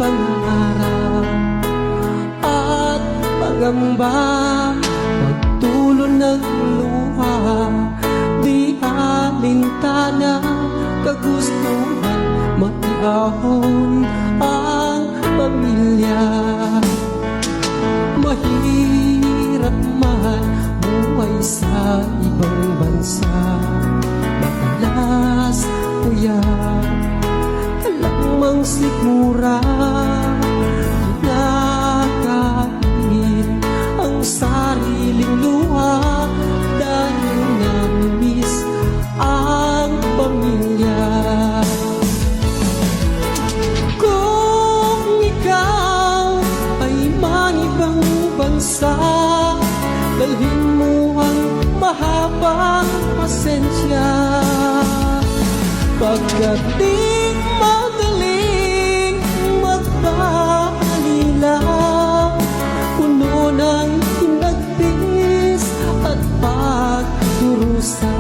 pangarap at pangamba, pagtulo ng luha, di alintana, kagustuhan, maiahon ang pamilya. Mahirap man buhay sa ibang bansa, madalas puyat, kalamang sikmura, kinakain ang sariling luha dahil namiss ang pamilya. Kung ikaw ay manibang bansa, dalhin mo ang mahabang pasensya, pagdating madaling magpaalila, puno ng hinagpis at pagdurusa.